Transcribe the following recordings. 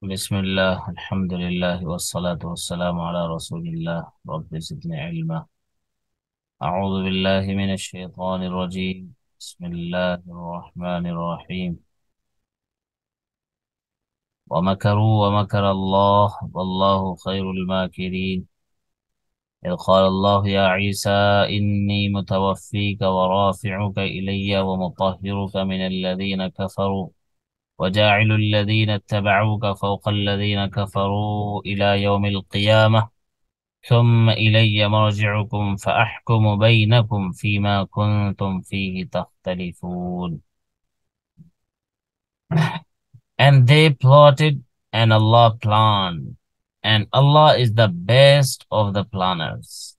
بسم الله الحمد لله والصلاة والسلام على رسول الله رب زدني علما. أعوذ بالله من الشيطان الرجيم. بسم الله الرحمن الرحيم. ومكروا ومكر الله والله خير الماكرين. إذ قال الله يا عيسى إني متوفيك ورافعك إلي ومطهرك من الذين كفروا وجاعل الذين اتبعوك فوق الذين كفروا إلى يوم القيامة ثم إلي مرجعكم فأحكم بينكم فيما كنتم فيه تختلفون. And they plotted, and Allah planned, and Allah is the best of the planners.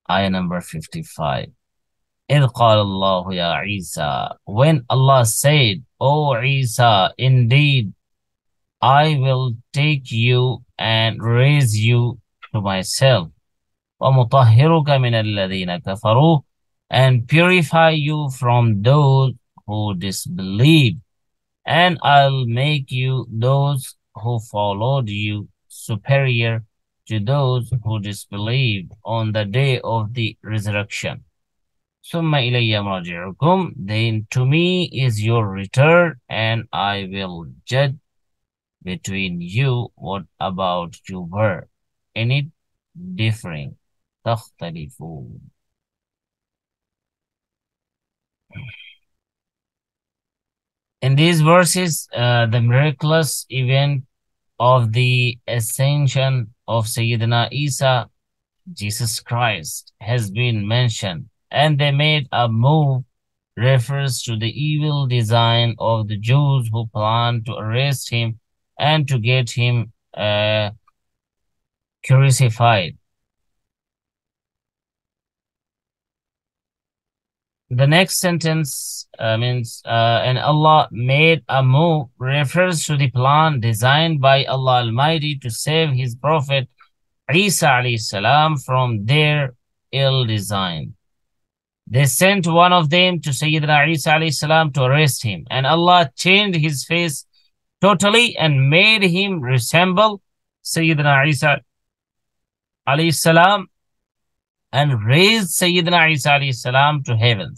Ayah number 55. إذ قال الله يا عيسى, when Allah said, O Isa, indeed I will take you and raise you to myself. وَمُطَهِّرُكَ مِنَ الَّذِينَ كَفَرُوا, and purify you from those who disbelieve, and I'll make you those who followed you superior to those who disbelieved on the day of the resurrection. ثُمَّ إِلَيَّ مَرْجِعُكُمْ, then to me is your return, and I will judge between you what about you were in it differing. تختلفون. In these verses, the miraculous event of the ascension of Sayyidina Isa, Jesus Christ, has been mentioned, and they made a move refers to the evil design of the Jews who planned to arrest him and to get him crucified. The next sentence means, and Allah made a move refers to the plan designed by Allah Almighty to save His Prophet Isa alayhi salam from their ill design. They sent one of them to Sayyidina Isa alayhi salam to arrest him, and Allah changed his face totally and made him resemble Sayyidina Isa alayhi salam, and raised Sayyidina Isa alayhi salam to heaven,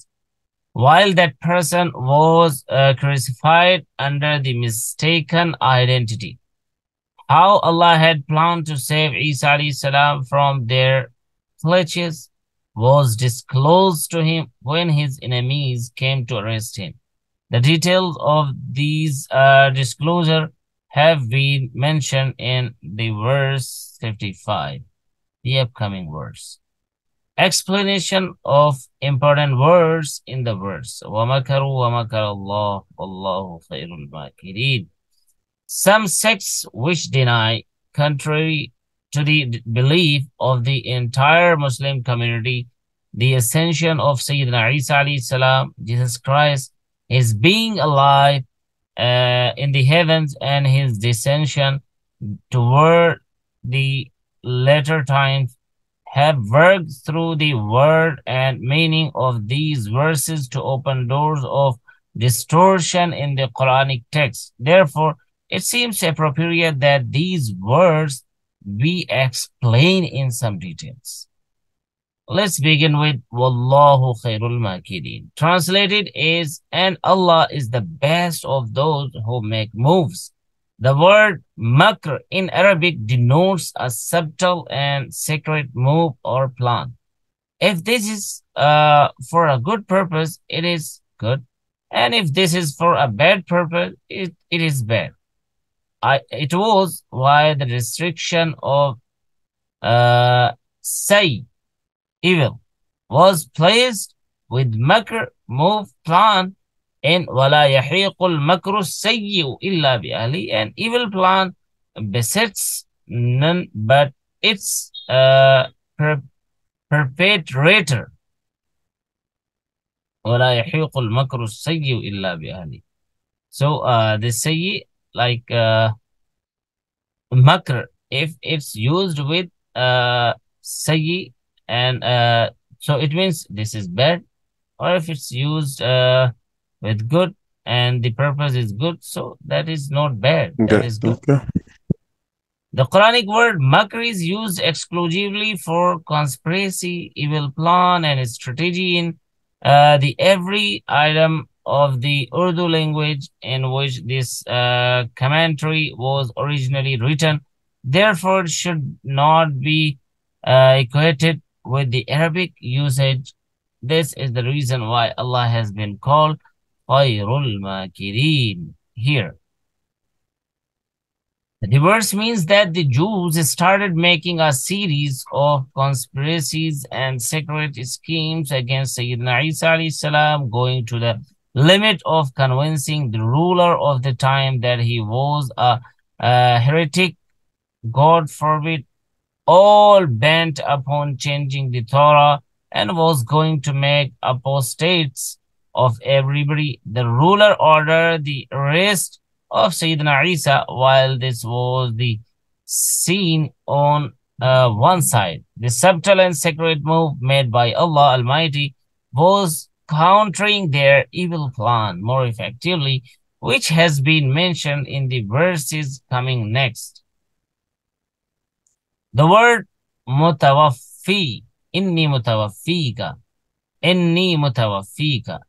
while that person was crucified under the mistaken identity. How Allah had planned to save Isa alayhi salam from their clutches was disclosed to him when his enemies came to arrest him. The details of these disclosure have been mentioned in the verse 55, the upcoming verse. Explanation of important words in the verse. وَمَكَرُوا وَمَكَرَ اللَّهُ وَاللَّهُ خَيْرُ الْمَاكِرِينَ. Some sects which deny, contrary to the belief of the entire Muslim community, the ascension of Sayyidina Isa alayhi salam, Jesus Christ, his being alive in the heavens, and his descension toward the latter times, have worked through the word and meaning of these verses to open doors of distortion in the Quranic text. Therefore, it seems appropriate that these words be explained in some details. Let's begin with Wallahu Khairul Makirin. Translated is, and Allah is the best of those who make moves. The word makr in Arabic denotes a subtle and secret move or plan. If this is for a good purpose, it is good. And if this is for a bad purpose, it is bad. It was why the restriction of say, evil, was placed with makr, move, plan, in وَلَا يَحِيقُ الْمَكْرُ السَّيِّئُ إِلَّا بِأَهْلِهِ, an evil plan besets none but its perpetrator. وَلَا يَحِيقُ الْمَكْرُ السَّيِّئُ إِلَّا بِأَهْلِهِ. So the sayyi, like makr, if it's used with sayyi, and so it means this is bad, or if it's used with good and the purpose is good, so that is not bad. That is good. Okay. The Quranic word makr is used exclusively for conspiracy, evil plan, and strategy in the every item of the Urdu language in which this commentary was originally written. Therefore, it should not be equated with the Arabic usage. This is the reason why Allah has been called Khayrul Makirin here. The verse means that the Jews started making a series of conspiracies and secret schemes against Sayyidina Isa alayhi salam, going to the limit of convincing the ruler of the time that he was a heretic, God forbid, all bent upon changing the Torah, and was going to make apostates of everybody. The ruler ordered the arrest of Sayyidina Isa. While this was the scene on one side, the subtle and secret move made by Allah Almighty was countering their evil plan more effectively, which has been mentioned in the verses coming next. The word mutawaffi, inni mutawaffika,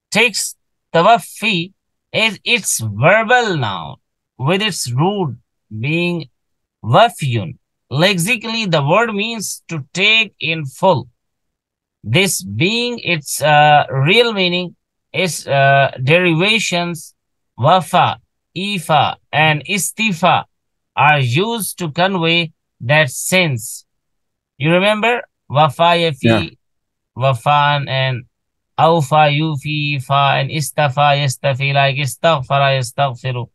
takes tawaffi is its verbal noun, with its root being wafyun. Lexically, the word means to take in full. This being its real meaning, its derivations, wafa, ifa, and istifa are used to convey that sense. You remember? Wafa yafi, wafan, and awfa yufi, fa, and istafa yastafi, like istaghfara yastaghfiru.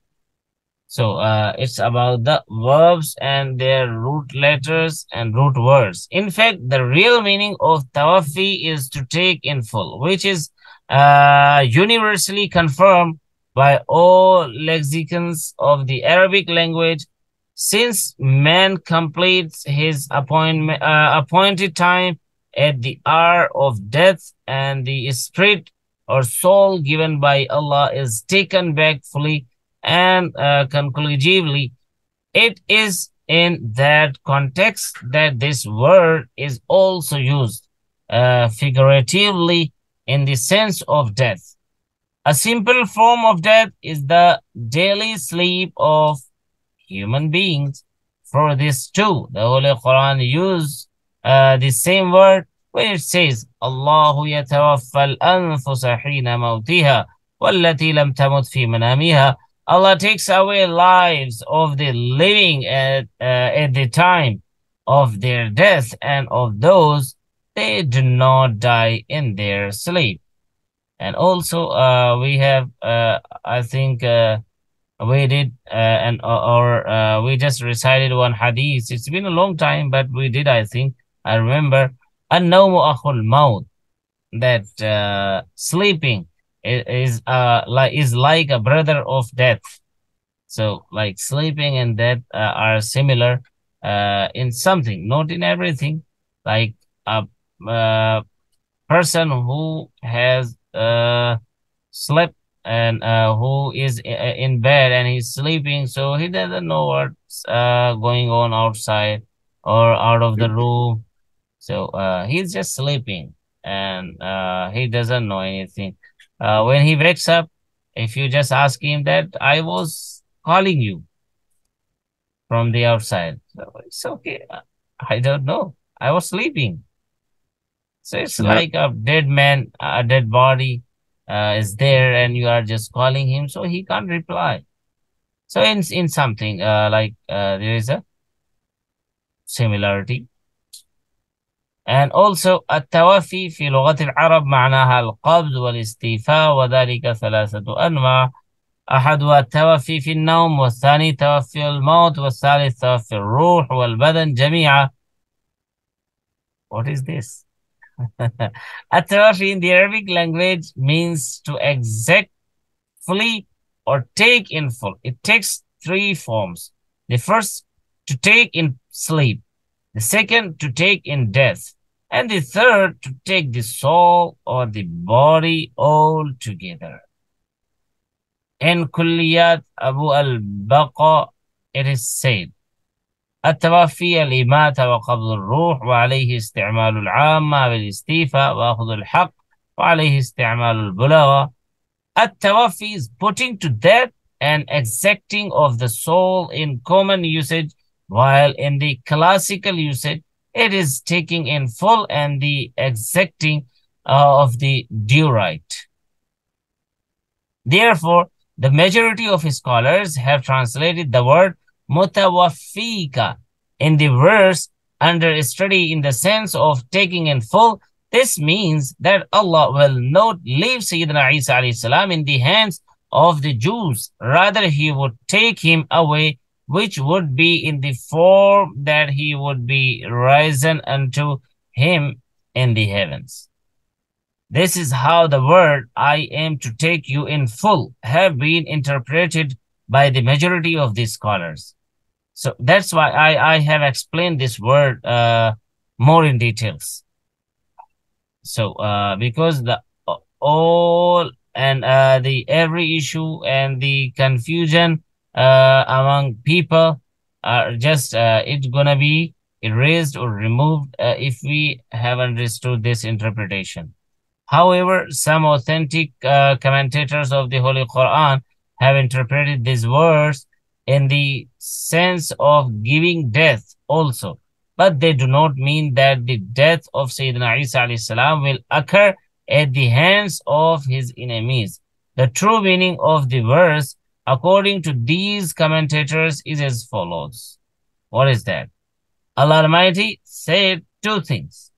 So it's about the verbs and their root letters and root words. In fact, the real meaning of tawaffi is to take in full, which is universally confirmed by all lexicons of the Arabic language. Since man completes his appointed time at the hour of death, and the spirit or soul given by Allah is taken back fully and conclusively, it is in that context that this word is also used figuratively in the sense of death. A simple form of death is the daily sleep of human beings. For this too, the Holy Quran used the same word when it says, Allahu yatawaffa al-anfusa hina mawtiha wallati lam tamut fi manamiha. Allah takes away lives of the living at the time of their death, and of those they do not die in their sleep. And also we have, I think, we did we just recited one hadith. It's been a long time, but we did, I think. I remember, an-nawmu akhul maut, that sleeping is like a brother of death. So like sleeping and death are similar in something, not in everything. Like a person who has slept and who is in bed and he's sleeping, so he doesn't know what's going on outside or out of the room. So he's just sleeping, and he doesn't know anything. When he wakes up, if you just ask him that I was calling you from the outside, so it's okay. I don't know. I was sleeping. So it's like a dead man, a dead body is there, and you are just calling him, so he can't reply. So in something there is a similarity. And also التوفي في لغة العرب معناها القبض والاستيفاء، وذلك ثلاثة أنواع. أحدها التوفي في النوم، والثاني توفي الموت، والثالث توفي الروح والبدن جميعا. What is this? التوفي in the Arabic language means to exact fully or take in full. It takes three forms. The first, to take in sleep. The second, to take in death. And the third, to take the soul or the body all together. In Kulliyat Abu al-Baqa, it is said, التوفي الإماتة وقبض الروح وعليه استعمال العامة بالاستيفاء وأخذ الحق وعليه استعمال البلاغة. التوفي is putting to death and exacting of the soul in common usage, while in the classical usage it is taking in full and the exacting of the due right. Therefore, the majority of scholars have translated the word mutawaffika in the verse under study in the sense of taking in full. This means that Allah will not leave Sayyidina Isa alayhi salam in the hands of the Jews. Rather, He would take him away, which would be in the form that he would be risen unto him in the heavens. This is how the word I am to take you in full have been interpreted by the majority of these scholars. So that's why I have explained this word more in details. So because the all and the every issue and the confusion among people are just it's gonna be erased or removed if we have understood this interpretation. However, some authentic commentators of the Holy Quran have interpreted this verse in the sense of giving death also, but they do not mean that the death of Sayyidina Isa alayhi salam will occur at the hands of his enemies. The true meaning of the verse, according to these commentators, is as follows. What is that? Allah Almighty said two things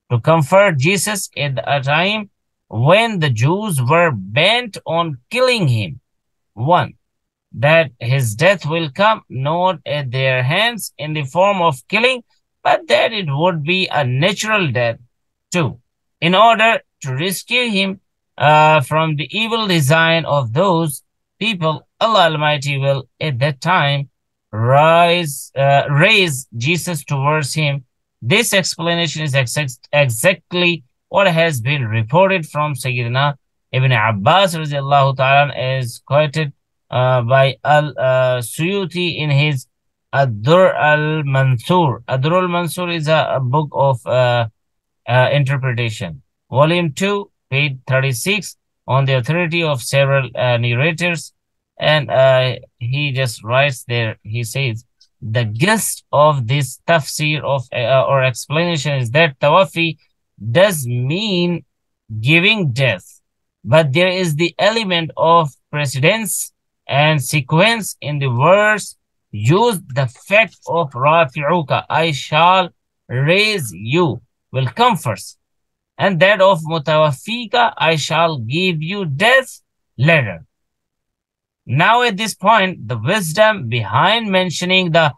to comfort Jesus at a time when the Jews were bent on killing him. One, that his death will come not at their hands in the form of killing, but that it would be a natural death. Two, in order to rescue him from the evil design of those people, Allah Almighty will at that time raise Jesus towards him. This explanation is exactly what has been reported from Sayyidina Ibn Abbas radiallahu ta'ala, as quoted by Al-Suyuti in his Ad-Dur al-Mansur. Ad-Dur al-Mansur is a book of interpretation. Volume 2, page 36, on the authority of several narrators. And he just writes there, he says, the gist of this tafsir of or explanation is that tawafi does mean giving death, but there is the element of precedence and sequence in the verse. Use the fact of rafi'uka, I shall raise you, will come first, and that of mutawaffika, I shall give you death later. Now at this point, the wisdom behind mentioning the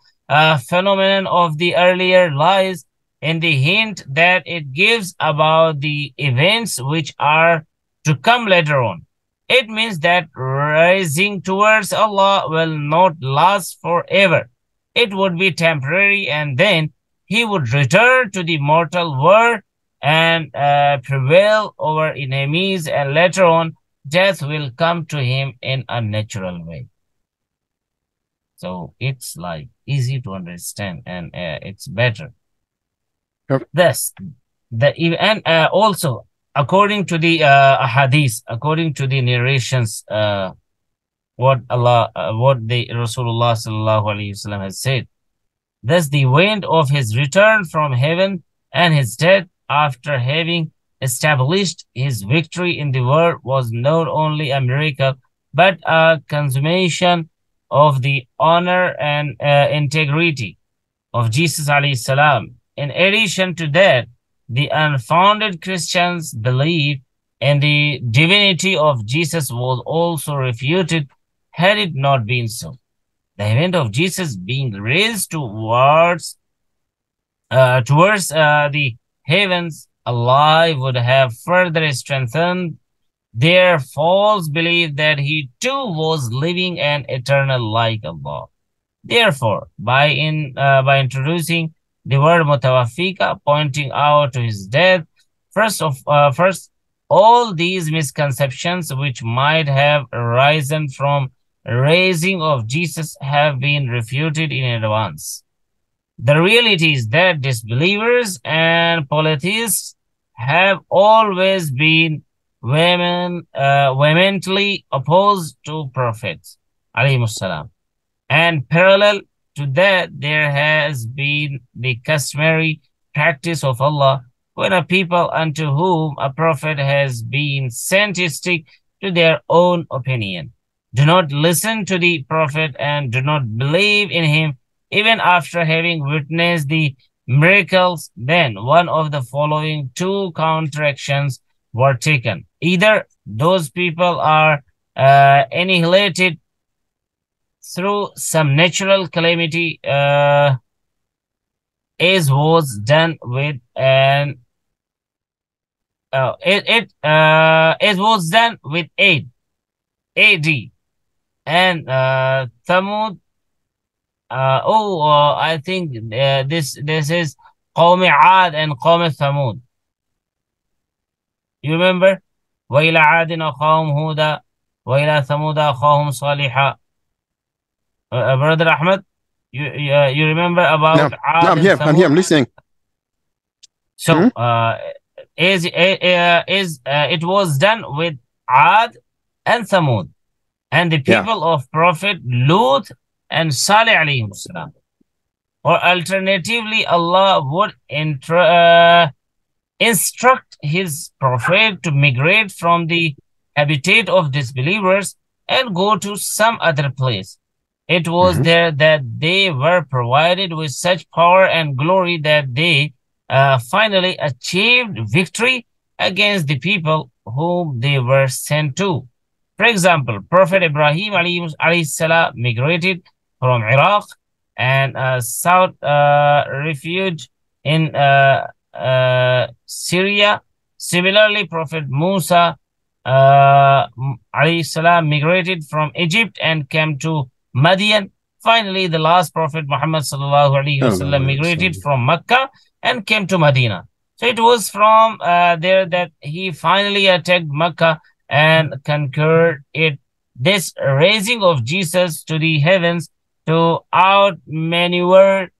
phenomenon of the earlier lies in the hint that it gives about the events which are to come later on. It means that rising towards Allah will not last forever. It would be temporary, and then he would return to the mortal world and prevail over enemies, and later on death will come to him in a natural way. So it's like easy to understand, and it's better. Yep. Thus, also according to the hadith, according to the narrations, what the Rasulullah sallallahu alaihi wasallam has said. Thus, the event of his return from heaven and his death after having established his victory in the world was not only a miracle, but a consummation of the honor and integrity of Jesus alayhi salam. In addition to that, the unfounded Christians' belief in the divinity of Jesus was also refuted had it not been so. The event of Jesus being raised towards the heavens alive would have further strengthened their false belief that he too was living and eternal like Allah. Therefore, by introducing the word mutawaffika, pointing out to his death, first all these misconceptions which might have arisen from raising of Jesus have been refuted in advance. The reality is that disbelievers and polytheists have always been vehemently opposed to prophets, alaykum salam. And parallel to that, there has been the customary practice of Allah when a people unto whom a prophet has been sent stick to their own opinion, do not listen to the prophet and do not believe in him, even after having witnessed the miracles. Then one of the following two counteractions were taken. Either those people are annihilated through some natural calamity, as was done with as was done with AD and Thamud. I think this is Qawm Aad and Qawm Thamud. You remember? وَإِلَى عَادٍ أَخَاهُمْ هُودًا وَإِلَى ثَمُودَ أَخَاهُمْ صَالِحًا. Brother Ahmed, you remember about No, Aad I'm here. I'm listening. So, it was done with Aad and Thamud, and the people of Prophet Lut and Salih alayhim salam. Or alternatively, Allah would instruct his prophet to migrate from the habitat of disbelievers and go to some other place. It was there that they were provided with such power and glory that they finally achieved victory against the people whom they were sent to. For example, Prophet Ibrahim alayhi salam migrated from Iraq and sought refuge in Syria. Similarly, Prophet Musa alayhi salam migrated from Egypt and came to Madian. Finally, the last Prophet Muhammad sallallahu alaihi wasallam migrated from Mecca and came to Medina. So it was from there that he finally attacked Mecca and conquered it. This raising of Jesus to the heavens to outmaneuver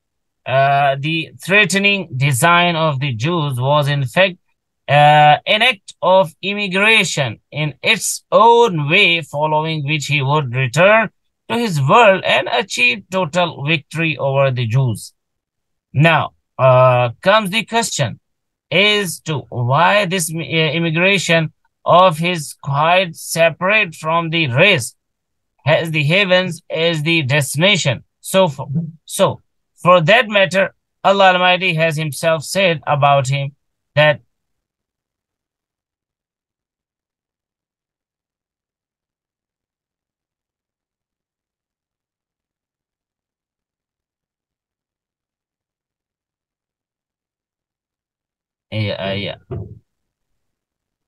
the threatening design of the Jews was in fact an act of immigration in its own way, following which he would return to his world and achieve total victory over the Jews. Now comes the question as to why this immigration of his quite separate from the rest, has the heavens as the destination. So for that matter, Allah Almighty has himself said about him that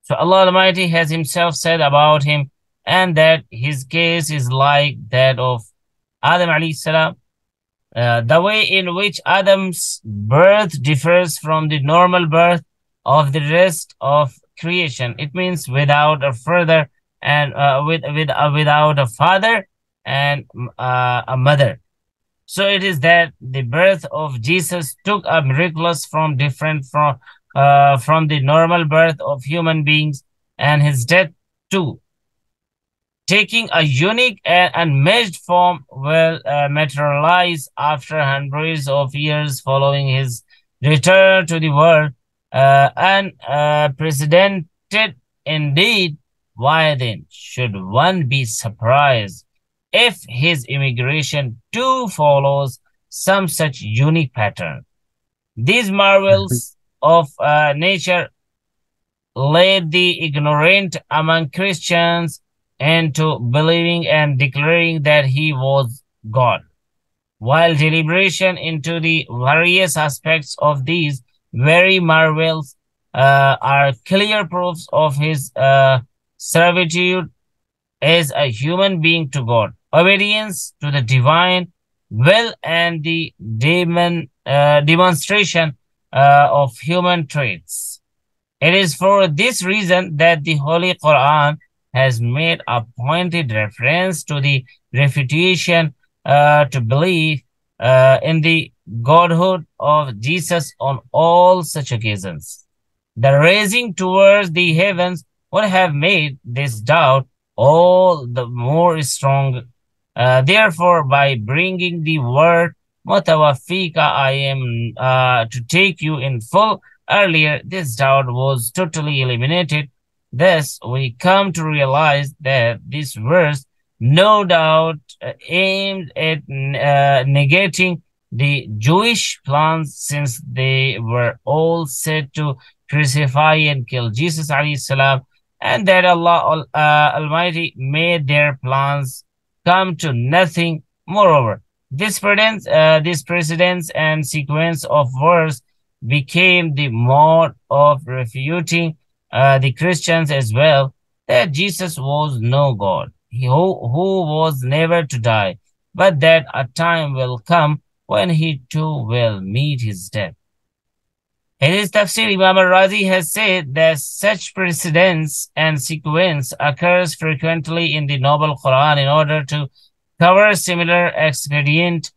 So Allah Almighty has himself said about him, and that his case is like that of Adam alayhi salam. The way in which Adam's birth differs from the normal birth of the rest of creation. It means without a father and without a father and a mother. So it is that the birth of Jesus took a miraculous from different from the normal birth of human beings, and his death too, taking a unique and unmatched form, will materialize after hundreds of years following his return to the world, unprecedented indeed. Why then should one be surprised if his immigration too follows some such unique pattern? These marvels of nature led the ignorant among Christians into believing and declaring that he was God, while deliberation into the various aspects of these very marvels are clear proofs of his servitude as a human being to God, obedience to the divine will, and the demonstration of human traits. It is for this reason that the Holy Quran has made a pointed reference to the refutation to believe in the godhood of Jesus on all such occasions. The raising towards the heavens would have made this doubt all the more strong. Therefore, by bringing the word mutawafika, I am to take you in full, earlier, this doubt was totally eliminated. Thus, we come to realize that this verse no doubt aimed at negating the Jewish plans, since they were all set to crucify and kill Jesus alayhi salam, and that Allah Almighty made their plans come to nothing. Moreover, this precedence and sequence of verse became the mode of refuting the Christians as well, that Jesus was no God, who was never to die, but that a time will come when he too will meet his death. In his tafsir, Imam al-Razi has said that such precedence and sequence occurs frequently in the Noble Quran in order to cover similar expedient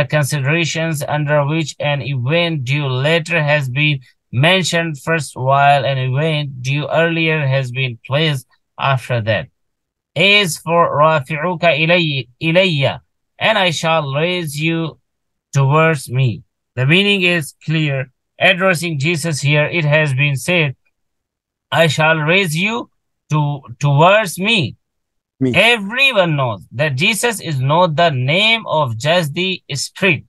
considerations under which an event due later has been mentioned first, while an event due earlier has been placed after that. As for Rafi'uka ilayya, and I shall raise you towards me. The meaning is clear. Addressing Jesus here, it has been said, I shall raise you towards me. Everyone knows that Jesus is not the name of just the Spirit,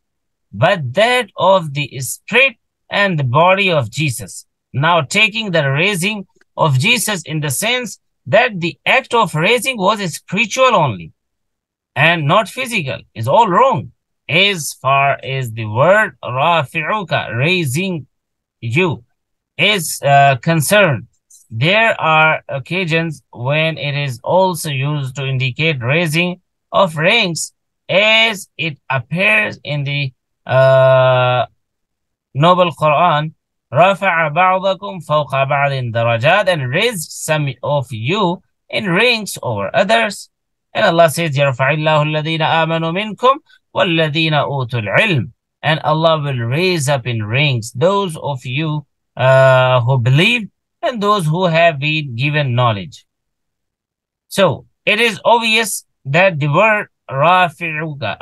but that of the Spirit and the body of Jesus. Now, taking the raising of Jesus in the sense that the act of raising was spiritual only and not physical is all wrong. As far as the word rafi'uka, raising you, is concerned, there are occasions when it is also used to indicate raising of ranks, as it appears in the Noble Quran, رَفَعَ بَعْضَكُمْ فَوْقَ بَعْضٍ دَرَجَاتٍ, and raised some of you in ranks over others. And Allah says, يَرْفَعِ اللَّهُ الَّذِينَ آمَنُوا مِنْكُمْ وَالَّذِينَ أُوتُوا الْعِلْمِ, and Allah will raise up in ranks those of you who believe and those who have been given knowledge. So, it is obvious that the word rafi'uka,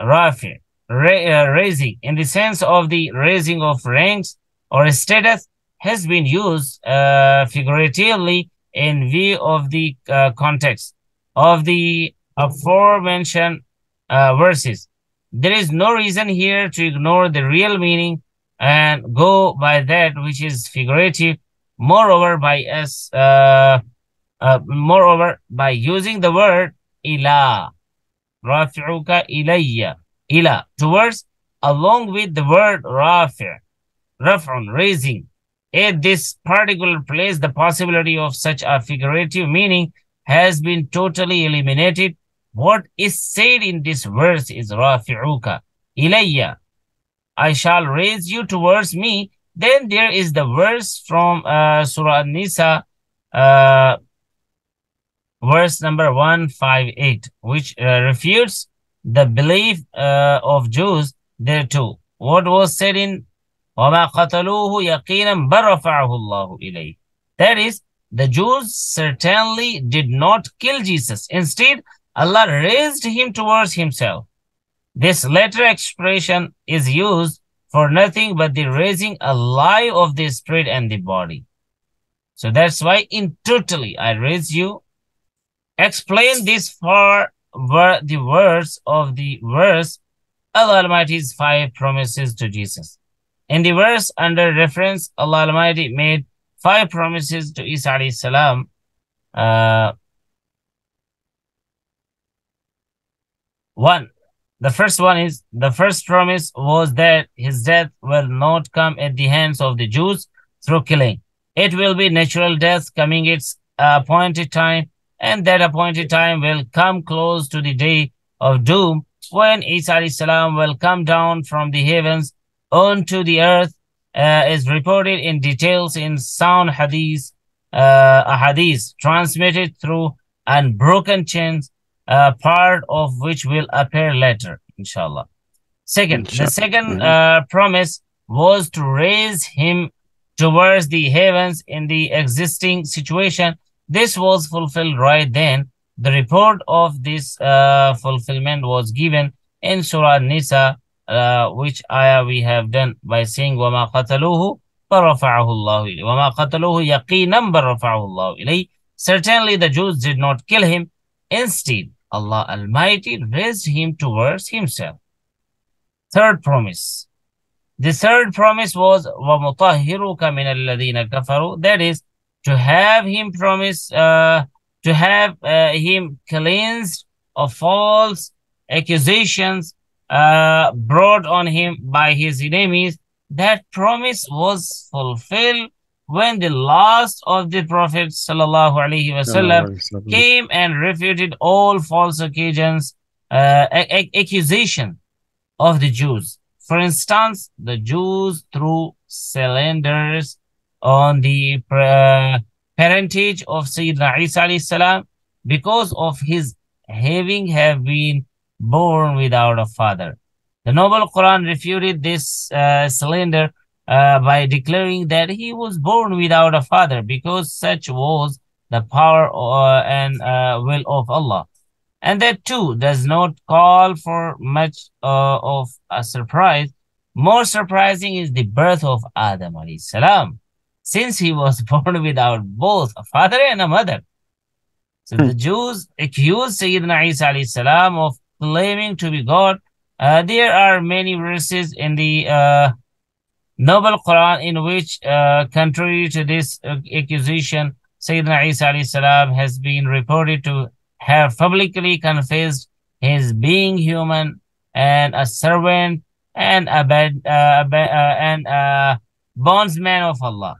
raising, in the sense of the raising of ranks or status, has been used figuratively in view of the context of the aforementioned verses. There is no reason here to ignore the real meaning and go by that which is figurative. Moreover, by using the word ila, rafi'uka ilayya, ila, towards, along with the word rafi', raf'un, raising, at this particular place, the possibility of such a figurative meaning has been totally eliminated. What is said in this verse is rafi'uka ilayya, I shall raise you towards me. Then there is the verse from Surah An-Nisa, verse number 158, which refutes the belief of Jews thereto. What was said in وَمَا قَتَلُوهُ يَقِينًا بَلْ رَفَعَهُ اللَّهُ إِلَيْهِ, that is, the Jews certainly did not kill Jesus. Instead, Allah raised him towards himself. This latter expression is used for nothing but the raising alive of the spirit and the body. So that's why in totally I raise you. Explain this for the words of the verse, Allah Almighty's 5 promises to Jesus. In the verse under reference, Allah Almighty made 5 promises to Isa alayhi salam. The first promise was that his death will not come at the hands of the Jews through killing. It will be natural death coming its appointed time, and that appointed time will come close to the day of doom, when Isa alayhi salam will come down from the heavens onto the earth, is reported in details in sound hadith a hadith transmitted through unbroken chains, part of which will appear later, inshallah. Second, the second promise was to raise him towards the heavens in the existing situation. This was fulfilled right then. The report of this fulfillment was given in Surah Nisa, which ayah we have done by saying وَمَا قَتَلُوهُ فَرَفَعَهُ اللَّهُ إِلَيْهِ وَمَا قَتَلُوهُ يَقِينًا بَرَفَعَهُ اللَّهُ إِلَيْهِ. Certainly the Jews did not kill him. Instead, Allah Almighty raised him towards himself. Third promise. The third promise was وَمُطَهِّرُكَ مِنَ الَّذِينَ كَفَرُوا. That is, to have him promise, to have him cleansed of false accusations brought on him by his enemies. That promise was fulfilled when the last of the Prophet sallallahu alaihi wasallam came and refuted all false accusations of the Jews. For instance, the Jews threw cylinders on the parentage of Sayyidina Isa alayhi salam because of his having been born without a father. The Noble Quran refuted this cylinder by declaring that he was born without a father, because such was the power and will of Allah. And that too does not call for much of a surprise. More surprising is the birth of Adam alayhi salam, since he was born without both a father and a mother. So the Jews accused Sayyidina Isa alayhi salam of claiming to be God. There are many verses in the Noble Quran in which, contrary to this accusation, Sayyidina Isa alayhi salam has been reported to have publicly confessed his being human and a servant and a bondsman of Allah.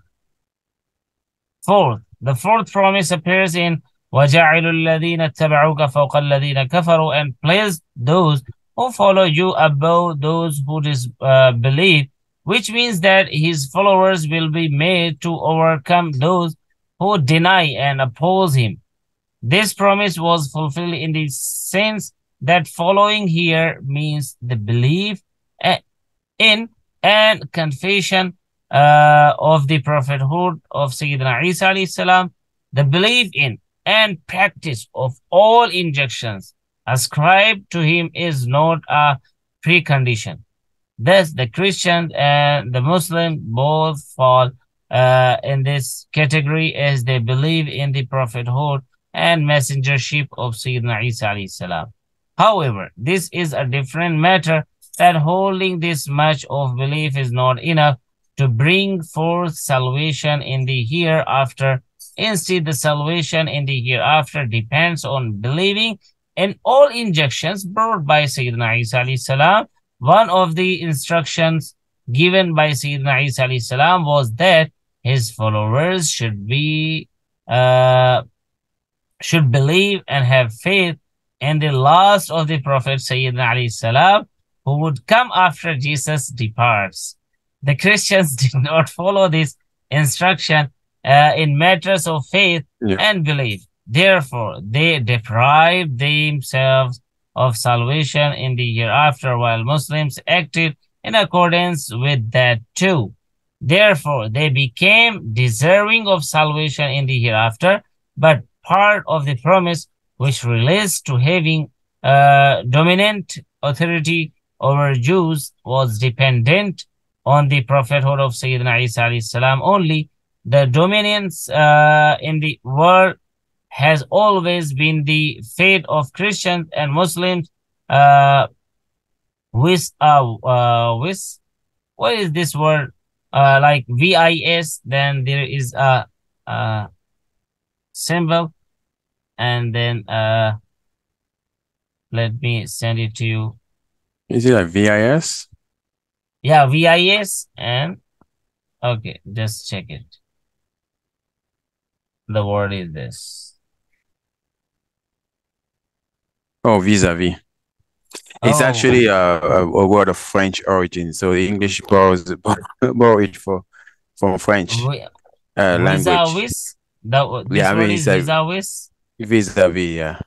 Fourth, the fourth promise appears in وَجَعِلُوا الَّذِينَ اتَّبَعُوكَ فَوْقَ الَّذِينَ كَفَرُوا, and placed those who follow you above those who disbelieve, which means that his followers will be made to overcome those who deny and oppose him. This promise was fulfilled in the sense that following here means the belief in and confession of the prophethood of Sayyidina Isa alayhi salam, the belief in and practice of all injunctions ascribed to him is not a precondition. Thus, the Christians and the Muslims both fall in this category, as they believe in the prophethood and messengership of Sayyidina Isa alayhi salam. However, this is a different matter, that holding this much of belief is not enough to bring forth salvation in the hereafter. Instead, the salvation in the hereafter depends on believing in all injunctions brought by Sayyidina Isa alayhi salam. One of the instructions given by Sayyidina Isa alayhi salam was that his followers should believe and have faith in the last of the Prophet Sayyidina alayhi salam, who would come after Jesus departs. The Christians did not follow this instruction in matters of faith and belief. Therefore, they deprived themselves of salvation in the hereafter, while Muslims acted in accordance with that too. Therefore, they became deserving of salvation in the hereafter, but part of the promise which relates to having dominant authority over Jews was dependent on the prophethood of Sayyidina Isa alayhi salam only. The dominance in the world has always been the fate of Christians and Muslims. What is this word? Like VIS, then there is a symbol, and then let me send it to you. Is it like VIS? Yeah, VIS, and okay, just check it. The word is this. Oh, vis-a-vis. It's actually a word of French origin, so the English borrows it from French language. Vis-a-vis? This I word mean, is it's a vis-a-vis, vis-a-vis, yeah.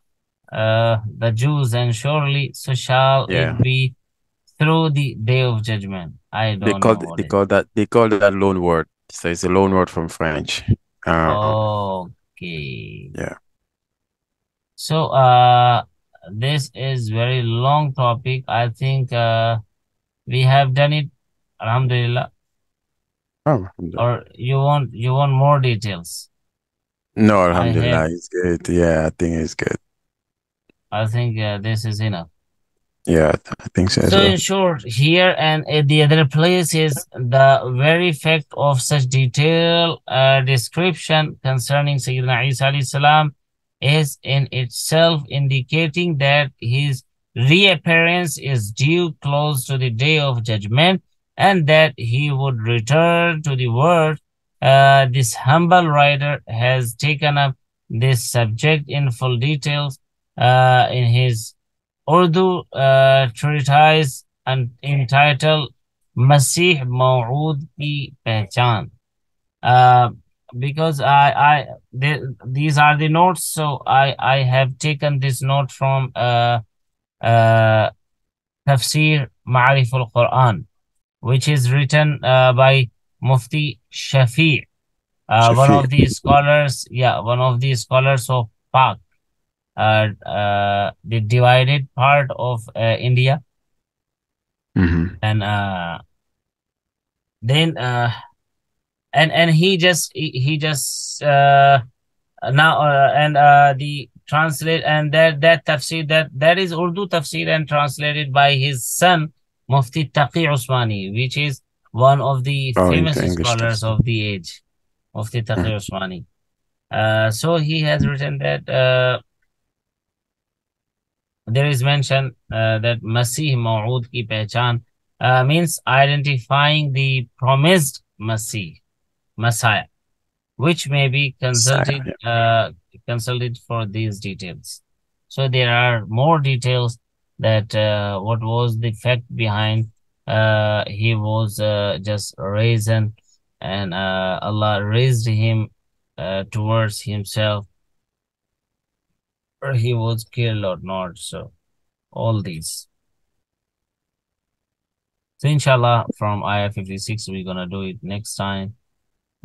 the Jews, and surely so shall Yeah. it be through the day of judgment. I They don't call know what they it call that they call that loan word. So it's a loan word from French. Okay. Yeah. So this is very long topic. I think we have done it. Alhamdulillah. Oh, Or you want more details? no, I have. alhamdulillah, it's good. Yeah, I think it's good. I think this is enough. Yeah, I think so as So well. in short, here and at the other places, the very fact of such detailed description concerning Sayyidina Isa alayhi salam is in itself indicating that his reappearance is due close to the day of judgment and that he would return to the world. This humble writer has taken up this subject in full details in his Urdu treatise and entitled Masih Maw'ud Ki Pehchan. Uh, because these are the notes, so I have taken this note from uh, Tafsir Ma'arif al-Quran, which is written by Mufti Shafi, one Shafi. of the scholars, one of the scholars of Pak, the divided part of India, and then and he just now and the translate and that tafsir that is Urdu tafsir and translated by his son Mufti Taqi Usmani, which is one of the Oh, famous into English scholars text. of the age, Mufti Taqi Usmani. So he has written that there is mention that Masih Maw'ud ki pehchan means identifying the promised Messiah, which may be Messiah, yeah. consulted for these details. So there are more details that what was the fact behind he was just risen and Allah raised him towards himself, or he was killed or not. So all these. So inshallah, from ayah 56, we're gonna do it next time.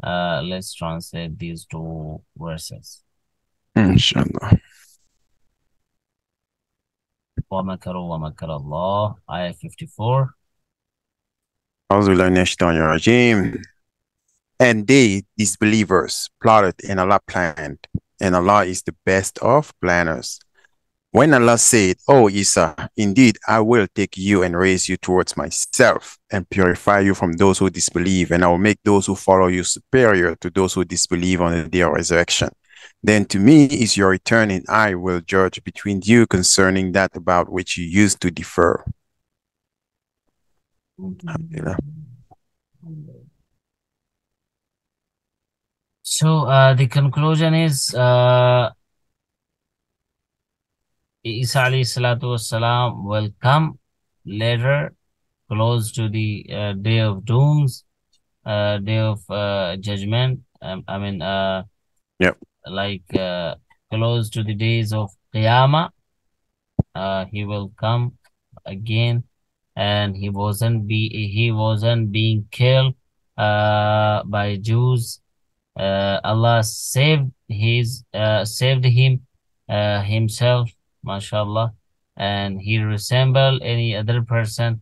Let's translate these two verses. Inshallah. وَمَكَرُوا وَمَكَرَ اللَّهُ, ayah 54. And they, disbelievers, plotted and Allah planned, and Allah is the best of planners. When Allah said, "O Isa, indeed I will take you and raise you towards myself and purify you from those who disbelieve, and I will make those who follow you superior to those who disbelieve on the day of resurrection. Then to me is your return, and I will judge between you concerning that about which you used to differ." Alhamdulillah. So the conclusion is Isa alayhi salatu wassalam will come later, close to the day of dooms, day of judgment. I mean, Yep. like close to the days of Qiyamah. He will come again, and he wasn't being killed by Jews. Allah saved him himself, mashallah, and he resembled any other person,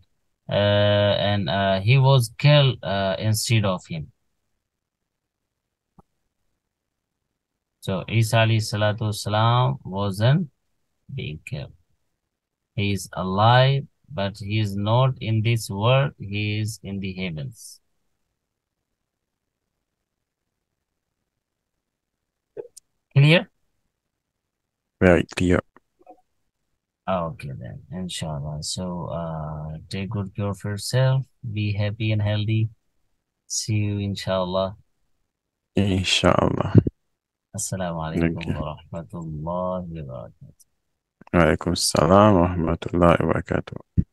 and he was killed instead of him. So Isa alayhi salatu wasalam wasn't being killed. He is alive, but he is not in this world. He is in the heavens. Clear? Very clear. Okay then, inshallah. So take good care of yourself. Be happy and healthy. See you, inshallah. Inshallah. Assalamu alaikum wa rahmatullahi wa barakatuh. Alaikum salam wa rahmatullahi wa barakatuh.